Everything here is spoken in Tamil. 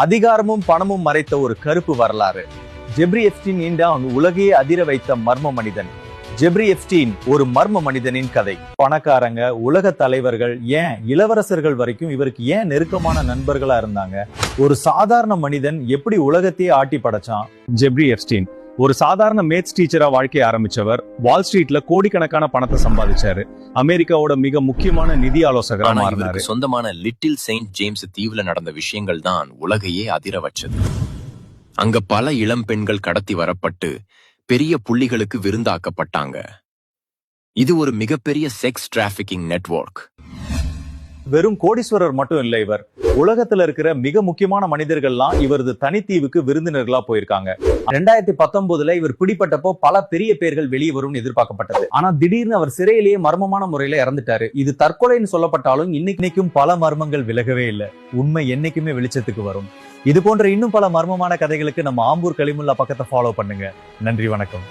அதிகாரமும் பணமும் மறைத்த ஒரு கருப்பு வரலாறு. ஜெப்ரி எப்ஸ்டீன் நீண்டான் உலகையே அதிர வைத்த மர்ம மனிதன். ஜெப்ரி எப்ஸ்டீன் ஒரு மர்ம மனிதனின் கதை. பணக்காரங்க, உலக தலைவர்கள், ஏன் இளவரசர்கள் வரைக்கும் இவருக்கு ஏன் நெருக்கமான நண்பர்களா இருந்தாங்க. ஒரு சாதாரண மனிதன் எப்படி உலகத்தையே ஆட்டி படைச்சான். ஜெப்ரி எப்ஸ்டீன் ஒரு சாதாரண மேத்ஸ் டீச்சரா வாழ்க்கையை ஆரம்பிச்சவர். வால் ஸ்ட்ரீட்ல கோடிக்கணக்கான பணத்தை சம்பாதிச்சாரு. அமெரிக்காவோட மிக முக்கியமான நிதி ஆலோசகரா மாறினாரு. சொந்தமான லிட்டில் செயின்ட் ஜேம்ஸ் தீவுல நடந்த விஷயங்கள் தான் உலகையே அதிர வச்சது. அங்க பல இளம் பெண்கள் கடத்தி வரப்பட்டு பெரிய புள்ளிகளுக்கு விருந்தாக்கப்பட்டாங்க. இது ஒரு மிகப்பெரிய செக்ஸ் டிராபிகிங் நெட்வொர்க். வெறும் கோடீஸ்வரர் மட்டும் இல்ல இவர். உலகத்துல இருக்கிற மிக முக்கியமான மனிதர்கள்லாம் இவரது தனித்தீவுக்கு விருந்தினர்களா போயிருக்காங்க. 2019 இவர் பிடிப்பட்டப்போ பல பெரிய பேர்கள் வெளியே வரும்னு எதிர்பார்க்கப்பட்டது. ஆனா திடீர்னு அவர் சிறையிலேயே மர்மமான முறையில இறந்துட்டாரு. இது தற்கொலைன்னு சொல்லப்பட்டாலும் இன்னைக்கும் பல மர்மங்கள் விலகவே இல்லை. உண்மை என்னைக்குமே வெளிச்சத்துக்கு வரும். இது போன்ற இன்னும் பல மர்மமான கதைகளுக்கு நம்ம ஆம்பூர் கலிமுல்லா பக்கத்தை ஃபாலோ பண்ணுங்க. நன்றி, வணக்கம்.